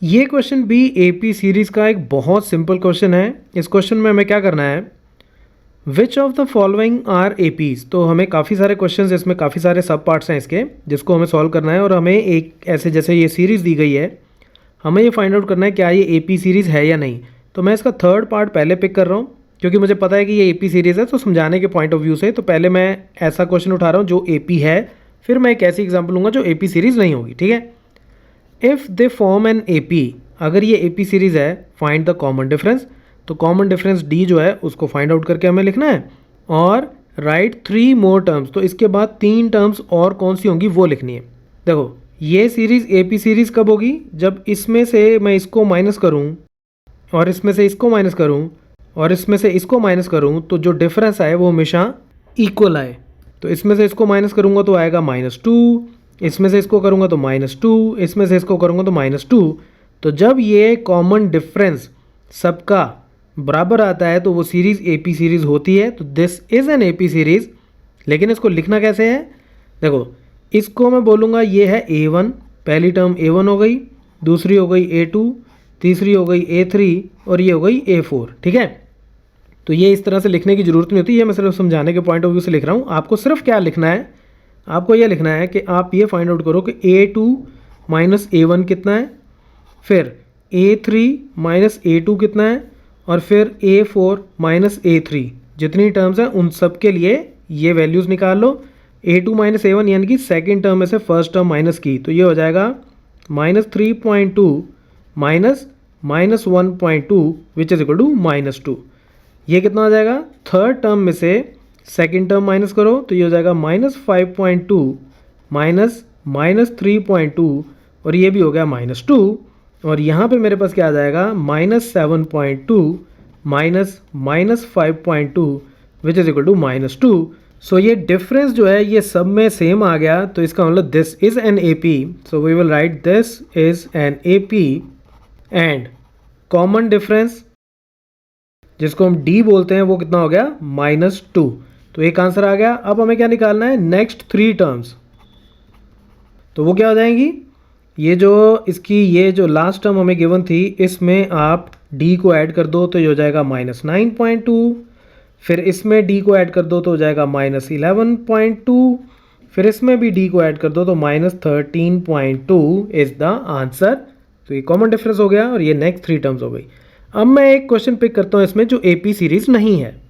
ये क्वेश्चन भी AP series का एक बहुत सिंपल क्वेश्चन है। इस क्वेश्चन में हमें क्या करना है, which of the following are APs. तो हमें काफ़ी सारे क्वेश्चंस, इसमें काफ़ी सारे सब पार्ट्स हैं इसके, जिसको हमें सॉल्व करना है। और हमें एक ऐसे जैसे ये सीरीज़ दी गई है, हमें ये फाइंड आउट करना है क्या ये एपी सीरीज़ है या नहीं। तो मैं इसका थर्ड पार्ट पहले पिक कर रहा हूँ, क्योंकि मुझे पता है कि ये एपी सीरीज़ है। तो समझाने के पॉइंट ऑफ व्यू से तो पहले मैं ऐसा क्वेश्चन उठा रहा हूँ जो एपी है, फिर मैं एक ऐसी एग्जाम्पल लूँगा जो एपी सीरीज़ नहीं होगी। ठीक है। If they form an AP, अगर ये एपी सीरीज़ है, फाइंड द कॉमन डिफरेंस। तो कॉमन डिफरेंस डी जो है उसको फाइंड आउट करके हमें लिखना है, और राइट 3 मोर टर्म्स। तो इसके बाद 3 टर्म्स और कौन सी होंगी वो लिखनी है। देखो ये सीरीज़ एपी सीरीज़ कब होगी, जब इसमें से मैं इसको माइनस करूँ और इसमें से इसको माइनस करूँ और इसमें से इसको माइनस करूँ, तो जो डिफरेंस आए वो हमेशा इक्वल आए। तो इसमें से इसको माइनस करूँगा तो आएगा -2, इसमें से इसको करूँगा तो -2, इसमें से इसको करूँगा तो -2। तो जब ये कॉमन डिफरेंस सबका बराबर आता है तो वो सीरीज़ एपी सीरीज़ होती है। तो this is an AP series. लेकिन इसको लिखना कैसे है, देखो इसको मैं बोलूँगा ये है A1, पहली टर्म A1 हो गई, दूसरी हो गई A2, तीसरी हो गई A3 और ये हो गई A4। ठीक है। तो ये इस तरह से लिखने की ज़रूरत नहीं होती, ये मैं सिर्फ समझाने के पॉइंट ऑफ व्यू से लिख रहा हूँ। आपको सिर्फ क्या लिखना है, आपको ये लिखना है कि आप ये फाइंड आउट करो कि A2 माइनस A1 कितना है, फिर A3 माइनस A2 कितना है, और फिर A4 माइनस A3। जितनी टर्म्स हैं उन सब के लिए ये वैल्यूज़ निकाल लो। A2 माइनस A1 यानी कि सेकेंड टर्म में से फर्स्ट टर्म माइनस की, तो ये हो जाएगा -3.2 minus -1.2 which is equal to -2। ये कितना हो जाएगा, थर्ड टर्म में से सेकेंड टर्म माइनस करो तो ये हो जाएगा -5.2 माइनस -3.2, और ये भी हो गया -2। और यहाँ पे मेरे पास क्या आ जाएगा, -7.2 minus -5.2 which is equal to -2। So ये डिफरेंस जो है ये सब में सेम आ गया। तो इसका मतलब this is an A P. So we will write this is an A P and common difference जिसको हम डी बोलते हैं वो कितना हो गया, -2। तो एक आंसर आ गया। अब हमें क्या निकालना है, नेक्स्ट 3 टर्म्स। तो वो क्या हो जाएंगी, ये जो इसकी ये जो लास्ट टर्म हमें गिवन थी, इसमें आप d को ऐड कर दो तो ये हो जाएगा -9.2, फिर इसमें d को ऐड कर दो तो हो जाएगा -11.2, फिर इसमें भी d को ऐड कर दो तो -13.2 इज़ द आंसर। तो ये कॉमन डिफरेंस हो गया और ये नेक्स्ट 3 टर्म्स हो गई। अब मैं एक क्वेश्चन पिक करता हूँ इसमें जो AP सीरीज़ नहीं है।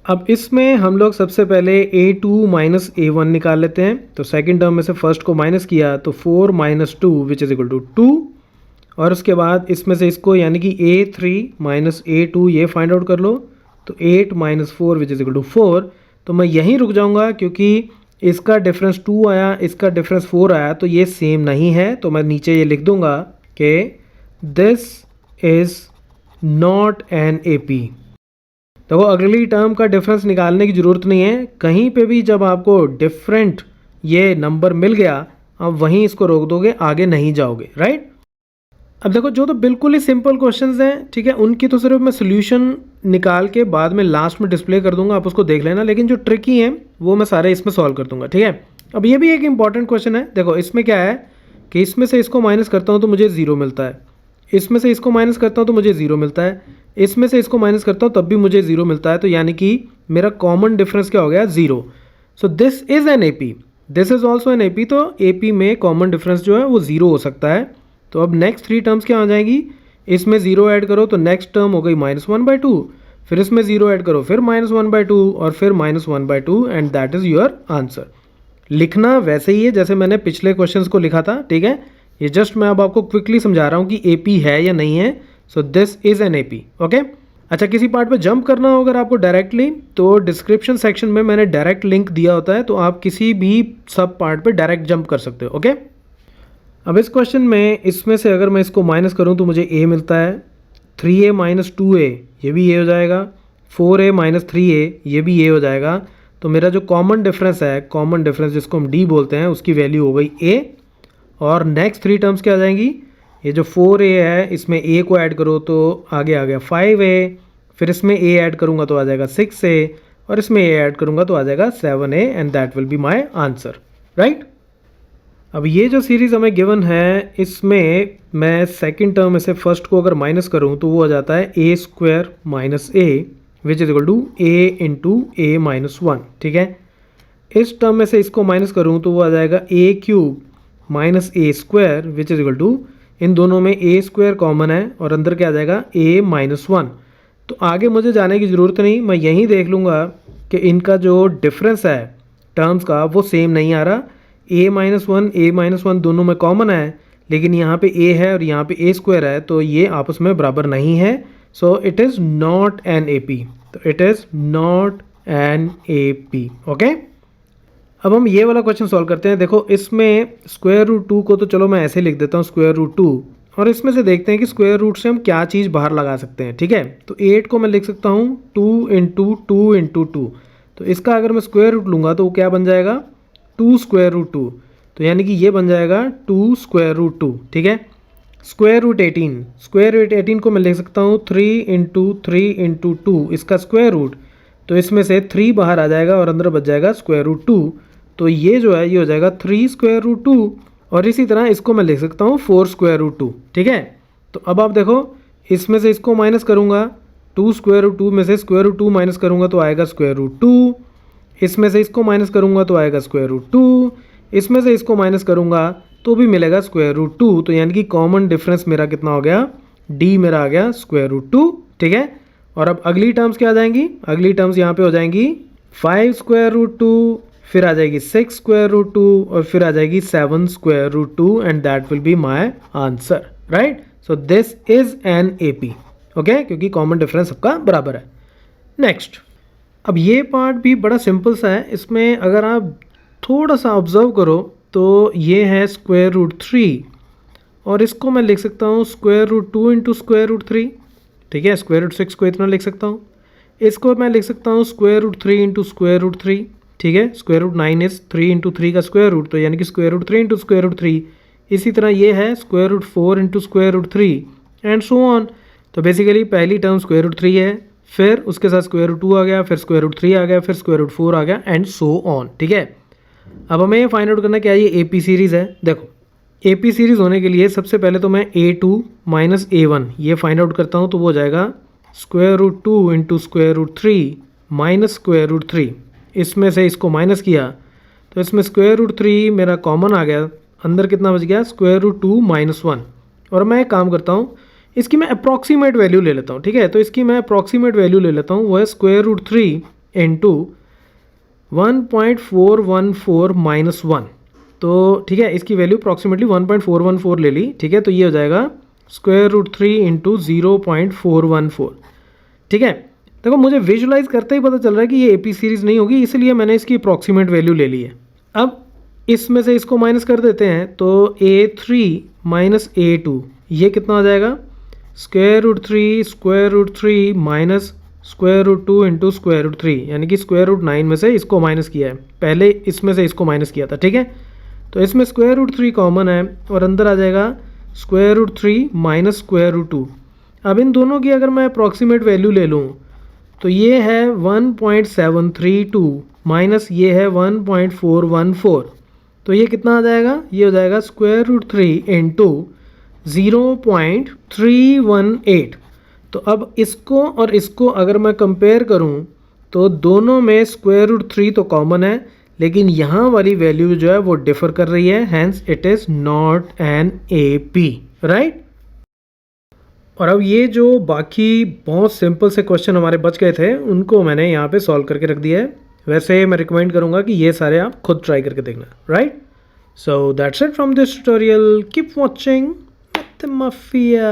अब इसमें हम लोग सबसे पहले A2 माइनस A1 निकाल लेते हैं। तो सेकंड टर्म में से फर्स्ट को माइनस किया तो 4 minus 2 which is equal to 2, और उसके बाद इसमें से इसको यानी कि A3 माइनस A2 ये फाइंड आउट कर लो। तो 8 minus 4 which is equal to 4। तो मैं यहीं रुक जाऊंगा क्योंकि इसका डिफरेंस 2 आया, इसका डिफरेंस 4 आया, तो ये सेम नहीं है। तो मैं नीचे ये लिख दूंगा कि this is not N AP। तो वो अगली टर्म का डिफरेंस निकालने की ज़रूरत नहीं है। कहीं पे भी जब आपको डिफरेंट ये नंबर मिल गया, आप वहीं इसको रोक दोगे, आगे नहीं जाओगे। राइट। अब देखो जो तो बिल्कुल ही सिंपल क्वेश्चंस हैं, ठीक है, उनकी तो सिर्फ मैं सोल्यूशन निकाल के बाद में लास्ट में डिस्प्ले कर दूंगा, आप उसको देख लेना। लेकिन जो ट्रिकी हैं वो मैं सारे इसमें सॉल्व कर दूंगा। ठीक है। अब ये भी एक इंपॉर्टेंट क्वेश्चन है। देखो इसमें क्या है कि इसमें से इसको माइनस करता हूँ तो मुझे 0 मिलता है, इसमें से इसको माइनस करता हूँ तो मुझे 0 मिलता है, इसमें से इसको माइनस करता हूँ तब भी मुझे 0 मिलता है। तो यानी कि मेरा कॉमन डिफरेंस क्या हो गया, 0। So this is N AP, this is also an AP। तो AP में कॉमन डिफरेंस जो है वो 0 हो सकता है। तो अब नेक्स्ट 3 टर्म्स क्या हो जाएंगी, इसमें 0 ऐड करो तो नेक्स्ट टर्म हो गई -1/2, फिर इसमें 0 ऐड करो फिर -1/2 और फिर -1/2, and that is your answer. लिखना वैसे ही है जैसे मैंने पिछले क्वेश्चंस को लिखा था। ठीक है। ये जस्ट मैं अब आपको क्विकली समझा रहा हूँ कि AP है या नहीं है। So this is N AP। Okay. अच्छा, किसी पार्ट पे जंप करना हो अगर आपको डायरेक्टली, तो डिस्क्रिप्शन सेक्शन में मैंने डायरेक्ट लिंक दिया होता है, तो आप किसी भी सब पार्ट पे डायरेक्ट जंप कर सकते हो। ओके। अब इस क्वेश्चन में इसमें से अगर मैं इसको माइनस करूँ तो मुझे A मिलता है, 3A माइनस 2A ये भी A हो जाएगा, 4A माइनस 3A ये भी A हो जाएगा। तो मेरा जो कॉमन डिफरेंस है, कॉमन डिफरेंस जिसको हम D बोलते हैं, उसकी वैल्यू हो गई A। और नेक्स्ट 3 टर्म्स क्या आ जाएंगी, ये जो 4A है इसमें A को ऐड करो तो आगे आ गया 5A, फिर इसमें A ऐड करूँगा तो आ जाएगा 6A, और इसमें A ऐड करूँगा तो आ जाएगा 7A, and that will be my answer. Right. अब ये जो सीरीज़ हमें गिवन है इसमें मैं सेकंड टर्म में से फर्स्ट को अगर माइनस करूँ तो वो आ जाता है a square minus a which is equal to a into a minus one. ठीक है, इस टर्म में से इसको माइनस करूँ तो वो आ जाएगा a cube minus a square which is equal to, इन दोनों में ए स्क्वायर कॉमन है और अंदर क्या आ जाएगा ए माइनस वन। तो आगे मुझे जाने की ज़रूरत नहीं, मैं यहीं देख लूँगा कि इनका जो डिफरेंस है टर्म्स का वो सेम नहीं आ रहा। ए माइनस वन दोनों में कॉमन है, लेकिन यहाँ पे ए है और यहाँ पे ए स्क्वायर है, तो ये आपस में बराबर नहीं है। So it is not an A P, तो it is not an A P. Okay, अब हम ये वाला क्वेश्चन सॉल्व करते हैं। देखो इसमें स्क्वायर रूट टू को तो चलो मैं ऐसे लिख देता हूँ स्क्वायर रूट टू, और इसमें से देखते हैं कि स्क्वायर रूट से हम क्या चीज़ बाहर लगा सकते हैं। ठीक है, तो 8 को मैं लिख सकता हूँ 2 इंटू टू इंटू टू, तो इसका अगर मैं स्क्वायर रूट लूँगा तो वो क्या बन जाएगा 2 स्क्वायर रूट टू, तो यानी कि ये बन जाएगा 2 स्क्वायर रूट टू। ठीक है, स्क्वायर रूट 18 को मैं लिख सकता हूँ 3 इंटू टू, इसका स्क्वायर रूट, तो इसमें से 3 बाहर आ जाएगा और अंदर बच जाएगा स्क्वायर रूट 2, तो ये जो है ये हो जाएगा 3 स्क्वायर रूट 2। और इसी तरह इसको मैं लिख सकता हूँ 4 स्क्वायर रूट 2। ठीक है, तो अब आप देखो इसमें से इसको माइनस करूँगा, 2 स्क्वायर रूट 2 में से स्क्वायर रूट 2 माइनस करूँगा तो आएगा स्क्वायर रूट 2, इसमें से इसको माइनस करूँगा तो आएगा स्क्वायर रूट 2, इसमें से इसको माइनस करूँगा तो भी मिलेगा स्क्वायर रूट 2, तो यानी कि कॉमन डिफरेंस मेरा कितना हो गया, डी मेरा आ गया स्क्वायर रूट 2। ठीक है, और अब अगली टर्म्स क्या आ जाएंगी, अगली टर्म्स यहाँ पे हो जाएंगी 5 स्क्वायर रूट 2, फिर आ जाएगी 6 स्क्वायर रूट 2 और फिर आ जाएगी 7 square root 2, and that will be my answer. Right, so this is an A P. Okay, क्योंकि कॉमन डिफरेंस सबका बराबर है। नेक्स्ट, अब ये पार्ट भी बड़ा सिंपल सा है, इसमें अगर आप थोड़ा सा ऑब्जर्व करो तो ये है स्क्वायर रूट 3, और इसको मैं लिख सकता हूँ square root 2 into square root 3। ठीक है, स्क्वायर रूट 6 को इतना लिख सकता हूँ, इसको मैं लिख सकता हूँ square root 3 into square root 3। ठीक है, स्क्वायर रूट 9 इज 3 इंटू 3 का स्क्वायर रूट, तो यानी कि square root 3 into square root 3। इसी तरह ये है square root 4 into square root 3 and so on. तो बेसिकली पहली टर्म स्क्वायर रूट 3 है, फिर उसके साथ स्क्वायर रूट 2 आ गया, फिर स्क्वायर रूट 3 आ गया, फिर स्क्वायर रूट 4 आ गया, एंड सो ऑन। ठीक है, अब हमें ये फाइंड आउट करना क्या ये ए पी सीरीज़ है। देखो ए पी सीरीज़ होने के लिए सबसे पहले तो मैं A2 माइनस A1 ये फाइंड आउट करता हूँ, तो वो हो जाएगा square root 2 into square root 3 minus square root 3। इसमें से इसको माइनस किया तो इसमें स्क्वायर रूट 3 मेरा कॉमन आ गया, अंदर कितना बच गया स्क्वायर रूट 2 माइनस 1। और मैं एक काम करता हूँ, इसकी मैं अप्रॉक्सीमेट वैल्यू ले लेता हूँ। ठीक है, तो इसकी मैं अप्रॉक्सीमेट वैल्यू ले लेता हूँ, वो है स्क्वायर रूट 3 इंटू 1.414 माइनस 1। तो ठीक है, इसकी वैल्यू अप्रॉक्सीमेटली 1.414 ले ली। ठीक है, तो ये हो जाएगा स्क्वायर रूट 3 इंटू 0.414। ठीक है, देखो मुझे विजुलाइज करते ही पता चल रहा है कि ये एपी सीरीज़ नहीं होगी, इसलिए मैंने इसकी अप्रॉक्सीमेट वैल्यू ले ली है। अब इसमें से इसको माइनस कर देते हैं, तो A3 माइनस A2 ये कितना हो जाएगा square root 3 minus square root 2 into square root 3, यानी कि स्क्वायर रूट 9 में से इसको माइनस किया है, पहले इसमें से इसको माइनस किया था। ठीक है, तो इसमें स्क्वायर रूट 3 कॉमन है और अंदर आ जाएगा square root 3 minus square root 2। अब इन दोनों की अगर मैं अप्रॉक्सीमेट वैल्यू ले लूँ तो ये है 1.732 माइनस ये है 1.414, तो ये कितना आ जाएगा, ये हो जाएगा स्क्वायर रूट 3 इंटू 0.318। तो अब इसको और इसको अगर मैं कंपेयर करूं तो दोनों में स्क्वायर रूट 3 तो कॉमन है, लेकिन यहाँ वाली वैल्यू जो है वो डिफर कर रही है, hence it is not an A P. Right, और अब ये जो बाकी बहुत सिंपल से क्वेश्चन हमारे बच गए थे उनको मैंने यहाँ पे सॉल्व करके रख दिया है। वैसे मैं रिकमेंड करूँगा कि ये सारे आप खुद ट्राई करके देखना। Right, so that's it from this tutorial, keep watching मैथमाफिया।